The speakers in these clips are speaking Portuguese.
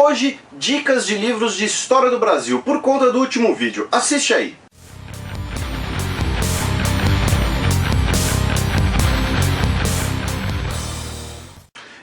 Hoje, dicas de livros de história do Brasil, por conta do último vídeo. Assiste aí.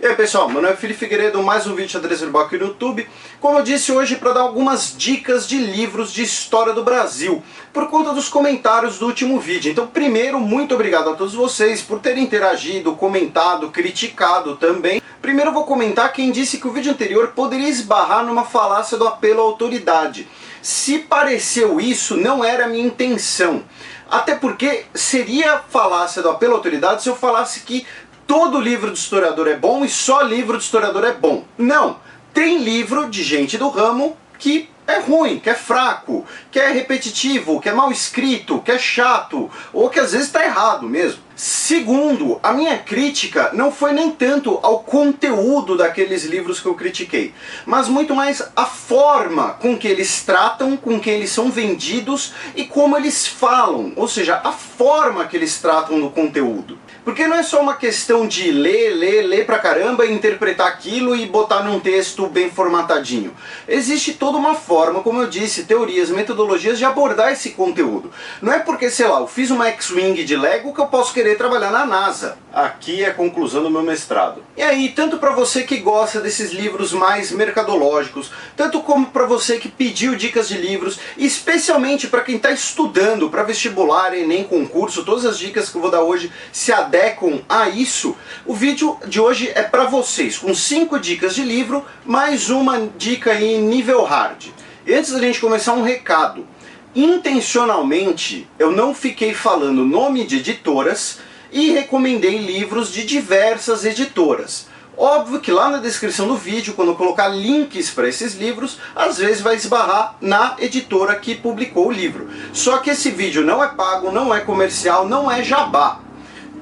E aí pessoal, meu nome é Felipe Figueiredo, mais um vídeo de xadrez verbal aqui no YouTube. Como eu disse hoje, para dar algumas dicas de livros de história do Brasil, por conta dos comentários do último vídeo. Então primeiro, muito obrigado a todos vocês por terem interagido, comentado, criticado também. Primeiro eu vou comentar quem disse que o vídeo anterior poderia esbarrar numa falácia do apelo à autoridade. Se pareceu isso, não era a minha intenção. Até porque seria falácia do apelo à autoridade se eu falasse que todo livro de historiador é bom e só livro de historiador é bom. Não! Tem livro de gente do ramo que é ruim, que é fraco, que é repetitivo, que é mal escrito, que é chato, ou que às vezes está errado mesmo. Segundo, a minha crítica não foi nem tanto ao conteúdo daqueles livros que eu critiquei, mas muito mais a forma com que eles tratam, com que eles são vendidos e como eles falam, ou seja, a forma que eles tratam do conteúdo. Porque não é só uma questão de ler pra caramba e interpretar aquilo e botar num texto bem formatadinho. Existe toda uma forma, como eu disse, teorias, metodologias de abordar esse conteúdo. Não é porque, sei lá, eu fiz uma X-Wing de Lego que eu posso querer trabalhar na NASA. Aqui é a conclusão do meu mestrado. E aí, tanto para você que gosta desses livros mais mercadológicos, tanto como para você que pediu dicas de livros, e especialmente para quem está estudando para vestibular, Enem, concurso, todas as dicas que eu vou dar hoje se adequam a isso, o vídeo de hoje é para vocês, com 5 dicas de livro, mais uma dica aí nível hard. E antes da gente começar, um recado. Intencionalmente, eu não fiquei falando nome de editoras e recomendei livros de diversas editoras. Óbvio que lá na descrição do vídeo, quando eu colocar links para esses livros, às vezes vai esbarrar na editora que publicou o livro. Só que esse vídeo não é pago, não é comercial, não é jabá.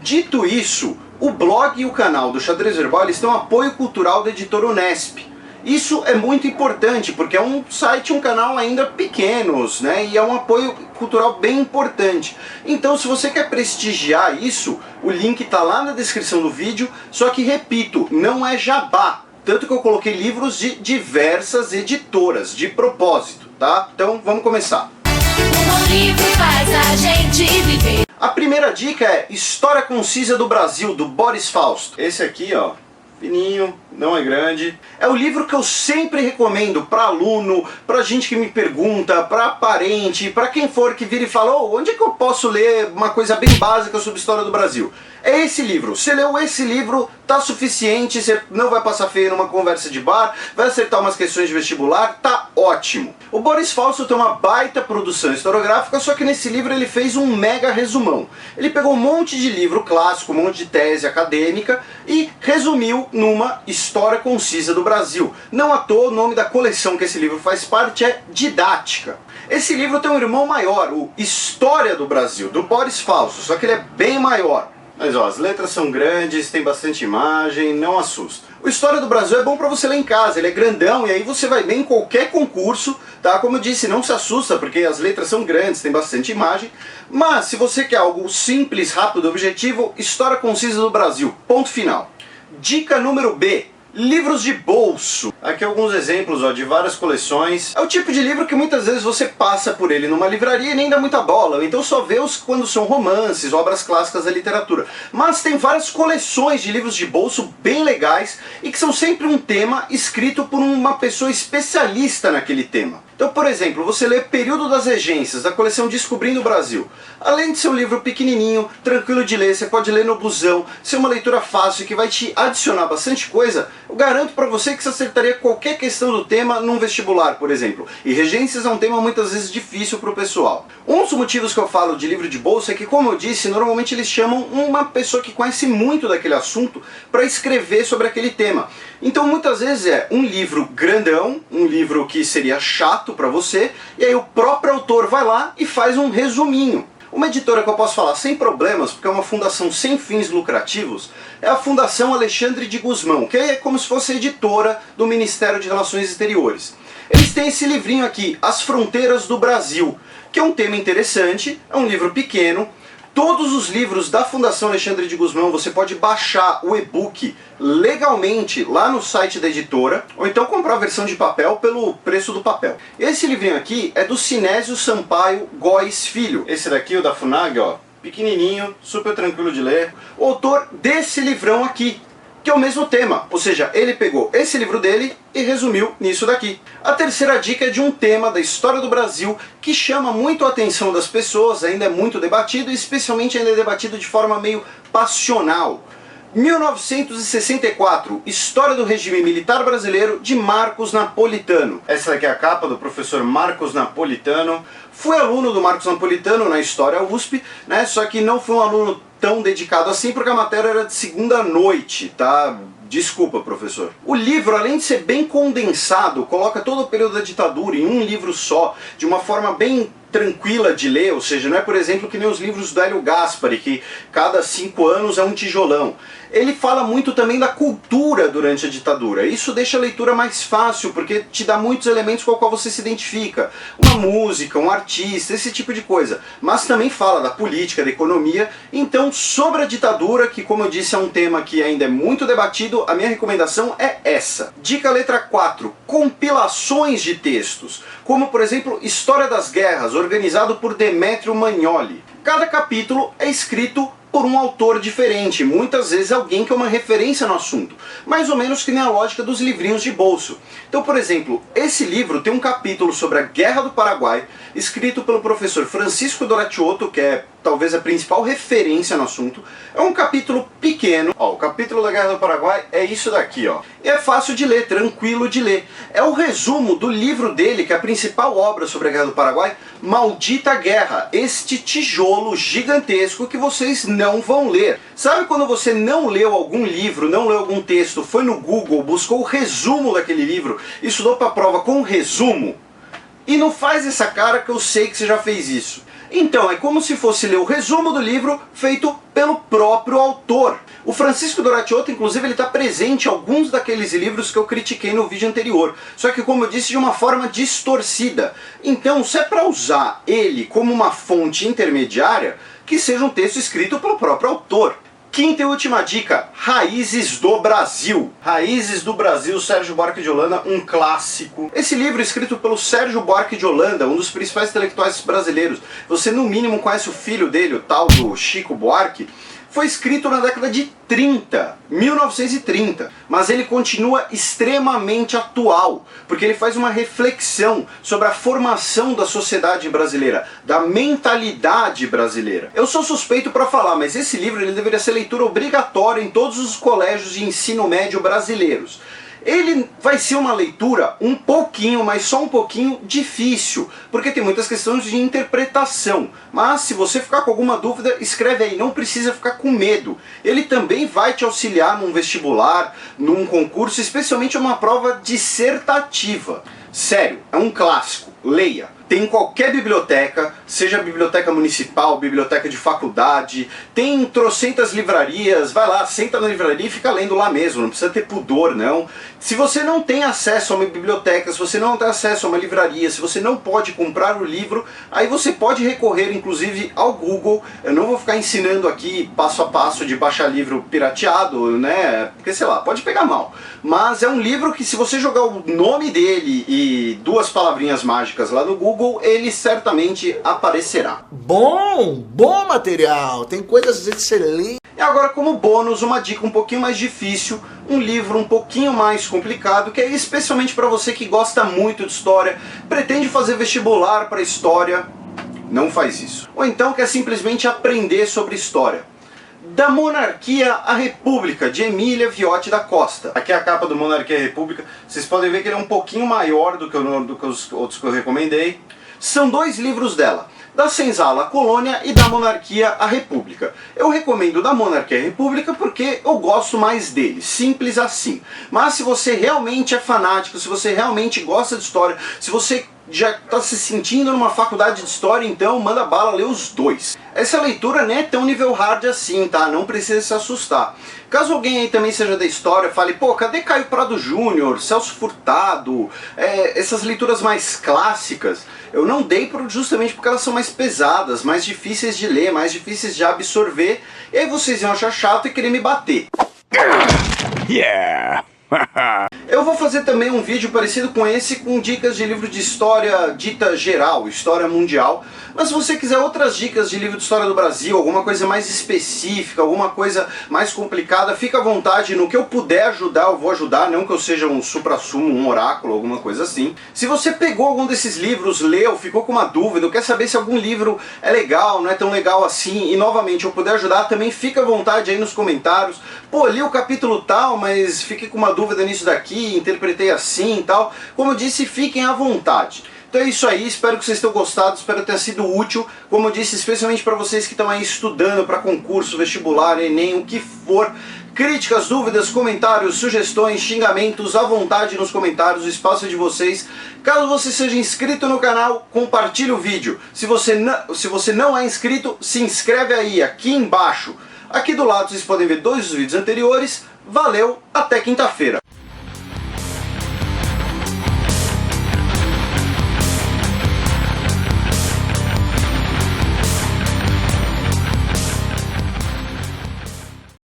Dito isso, o blog e o canal do Xadrez Verbal eles têm um apoio cultural da editora Unesp. Isso é muito importante, porque é um site, um canal ainda pequenos, né? E é um apoio cultural bem importante. Então, se você quer prestigiar isso, o link está lá na descrição do vídeo, só que, repito, não é jabá. Tanto que eu coloquei livros de diversas editoras, de propósito, tá? Então, vamos começar. Um livro faz a gente viver. A primeira dica é História Concisa do Brasil, do Boris Fausto. Esse aqui, ó, fininho, não é grande. É o livro que eu sempre recomendo para aluno, para gente que me pergunta, para parente, para quem for que vira e fala: oh, onde é que eu posso ler uma coisa bem básica sobre história do Brasil? É esse livro. Você leu esse livro, tá suficiente, você não vai passar feio numa conversa de bar, vai acertar umas questões de vestibular, tá ótimo. O Boris Fausto tem uma baita produção historiográfica, só que nesse livro ele fez um mega resumão. Ele pegou um monte de livro clássico, um monte de tese acadêmica e resumiu numa História Concisa do Brasil. Não à toa, o nome da coleção que esse livro faz parte é Didática. Esse livro tem um irmão maior, o História do Brasil, do Boris Fausto, só que ele é bem maior. Mas ó, as letras são grandes, tem bastante imagem, não assusta. O História do Brasil é bom para você ler em casa, ele é grandão e aí você vai bem em qualquer concurso, tá? Como eu disse, não se assusta porque as letras são grandes, tem bastante imagem. Mas se você quer algo simples, rápido, objetivo, História Concisa do Brasil, ponto final. Dica número B. Livros de bolso. Aqui alguns exemplos, ó, de várias coleções. É o tipo de livro que muitas vezes você passa por ele numa livraria e nem dá muita bola, então só vê os quando são romances, obras clássicas da literatura. Mas tem várias coleções de livros de bolso bem legais e que são sempre um tema escrito por uma pessoa especialista naquele tema. Então, por exemplo, você lê Período das Regências, da coleção Descobrindo o Brasil. Além de ser um livro pequenininho, tranquilo de ler, você pode ler no busão, ser uma leitura fácil que vai te adicionar bastante coisa, eu garanto pra você que você acertaria qualquer questão do tema num vestibular, por exemplo. E Regências é um tema muitas vezes difícil pro pessoal. Um dos motivos que eu falo de livro de bolso é que, como eu disse, normalmente eles chamam uma pessoa que conhece muito daquele assunto para escrever sobre aquele tema. Então muitas vezes é um livro grandão, um livro que seria chato para você, e aí o próprio autor vai lá e faz um resuminho. Uma editora que eu posso falar sem problemas, porque é uma fundação sem fins lucrativos, é a Fundação Alexandre de Gusmão, que é como se fosse a editora do Ministério de Relações Exteriores. Eles têm esse livrinho aqui, As Fronteiras do Brasil, que é um tema interessante, é um livro pequeno, Todos os livros da Fundação Alexandre de Gusmão você pode baixar o e-book legalmente lá no site da editora, ou então comprar a versão de papel pelo preço do papel. Esse livrinho aqui é do Sinésio Sampaio Góes Filho. Esse daqui, o da Funag, ó, pequenininho, super tranquilo de ler. O autor desse livrão aqui, que é o mesmo tema, ou seja, ele pegou esse livro dele e resumiu nisso daqui. A terceira dica é de um tema da história do Brasil que chama muito a atenção das pessoas, ainda é muito debatido e especialmente ainda é debatido de forma meio passional. 1964, História do Regime Militar Brasileiro, de Marcos Napolitano. Essa daqui é a capa do professor Marcos Napolitano. Fui aluno do Marcos Napolitano na História USP, né? Só que não fui um aluno tão dedicado assim porque a matéria era de segunda noite, tá? Desculpa, professor. O livro, além de ser bem condensado, coloca todo o período da ditadura em um livro só, de uma forma bem tranquila de ler, ou seja, não é, por exemplo, que nem os livros do Hélio Gaspari, que cada 5 anos é um tijolão. Ele fala muito também da cultura durante a ditadura. Isso deixa a leitura mais fácil, porque te dá muitos elementos com os quais você se identifica. Uma música, um artista, esse tipo de coisa. Mas também fala da política, da economia. Então, sobre a ditadura, que como eu disse é um tema que ainda é muito debatido, a minha recomendação é essa. Dica letra 4. Compilações de textos. Como, por exemplo, História das Guerras, organizado por Demétrio Magnoli. Cada capítulo é escrito por um autor diferente, muitas vezes alguém que é uma referência no assunto, mais ou menos que nem a lógica dos livrinhos de bolso. Então, por exemplo, esse livro tem um capítulo sobre a Guerra do Paraguai, escrito pelo professor Francisco Doratiotto, que é talvez a principal referência no assunto. É um capítulo pequeno. Ó, o capítulo da Guerra do Paraguai é isso daqui, ó. E é fácil de ler, tranquilo de ler. É o resumo do livro dele, que é a principal obra sobre a Guerra do Paraguai, Maldita Guerra, este tijolo gigantesco que vocês não vão ler. Sabe quando você não leu algum livro, não leu algum texto, foi no Google, buscou o resumo daquele livro, estudou para a prova com resumo? E não faz essa cara que eu sei que você já fez isso. Então, é como se fosse ler o resumo do livro feito pelo próprio autor. O Francisco Doratiotto, inclusive, ele está presente em alguns daqueles livros que eu critiquei no vídeo anterior. Só que, como eu disse, de uma forma distorcida. Então, se é para usar ele como uma fonte intermediária, que seja um texto escrito pelo próprio autor. Quinta e última dica, Raízes do Brasil. Raízes do Brasil, Sérgio Buarque de Holanda, um clássico. Esse livro, escrito pelo Sérgio Buarque de Holanda, um dos principais intelectuais brasileiros, você no mínimo conhece o filho dele, o tal do Chico Buarque, foi escrito na década de 30, 1930, mas ele continua extremamente atual, porque ele faz uma reflexão sobre a formação da sociedade brasileira, da mentalidade brasileira. Eu sou suspeito para falar, mas esse livro ele deveria ser leitura obrigatória em todos os colégios de ensino médio brasileiros. Ele vai ser uma leitura um pouquinho, mas só um pouquinho difícil, porque tem muitas questões de interpretação. Mas se você ficar com alguma dúvida, escreve aí, não precisa ficar com medo. Ele também vai te auxiliar num vestibular, num concurso, especialmente uma prova dissertativa. Sério, é um clássico, leia. Tem em qualquer biblioteca, seja biblioteca municipal, biblioteca de faculdade, tem trocentas livrarias, vai lá, senta na livraria e fica lendo lá mesmo, não precisa ter pudor não. Se você não tem acesso a uma biblioteca, se você não tem acesso a uma livraria, se você não pode comprar o livro, aí você pode recorrer inclusive ao Google. Eu não vou ficar ensinando aqui passo a passo de baixar livro pirateado, né, porque sei lá, pode pegar mal. Mas é um livro que se você jogar o nome dele e 2 palavrinhas mágicas lá no Google, ele certamente aparecerá. Bom material, tem coisas excelentes. E agora, como bônus, uma dica um pouquinho mais difícil, um livro um pouquinho mais complicado, que é especialmente para você que gosta muito de história, pretende fazer vestibular para história, não faz isso. Ou então quer simplesmente aprender sobre história. Da Monarquia à República, de Emília Viotti da Costa. Aqui é a capa do Monarquia à República. Vocês podem ver que ele é um pouquinho maior do que os outros que eu recomendei. São 2 livros dela. Da Senzala à Colônia e da Monarquia à República. Eu recomendo da Monarquia à República porque eu gosto mais dele, simples assim. Mas se você realmente é fanático, se você realmente gosta de história, se você já está se sentindo numa faculdade de história, então manda bala, lê os dois. Essa leitura não é tão nível hard assim, tá? Não precisa se assustar. Caso alguém aí também seja da história, fale, pô, cadê Caio Prado Júnior, Celso Furtado, essas leituras mais clássicas? Eu não dei justamente porque elas são mais pesadas, mais difíceis de ler, mais difíceis de absorver, e aí vocês iam achar chato e querer me bater. Yeah! Eu vou fazer também um vídeo parecido com esse, com dicas de livro de história dita geral, história mundial. Mas se você quiser outras dicas de livro de história do Brasil, alguma coisa mais específica, alguma coisa mais complicada, fica à vontade, no que eu puder ajudar, eu vou ajudar, não que eu seja um supra-sumo, um oráculo, alguma coisa assim. Se você pegou algum desses livros, leu, ficou com uma dúvida, quer saber se algum livro é legal, não é tão legal assim, e novamente eu puder ajudar, também fica à vontade aí nos comentários. Pô, li o capítulo tal, mas fiquei com uma dúvida nisso daqui, interpretei assim e tal. Como eu disse, fiquem à vontade. Então é isso aí, espero que vocês tenham gostado, espero ter sido útil, como eu disse, especialmente para vocês que estão aí estudando para concurso, vestibular, Enem, o que for. Críticas, dúvidas, comentários, sugestões, xingamentos, à vontade nos comentários, o espaço é de vocês. Caso você seja inscrito no canal, compartilhe o vídeo. Se você não é inscrito, se inscreve aí, aqui embaixo. Aqui do lado vocês podem ver 2 dos vídeos anteriores. Valeu, até quinta-feira.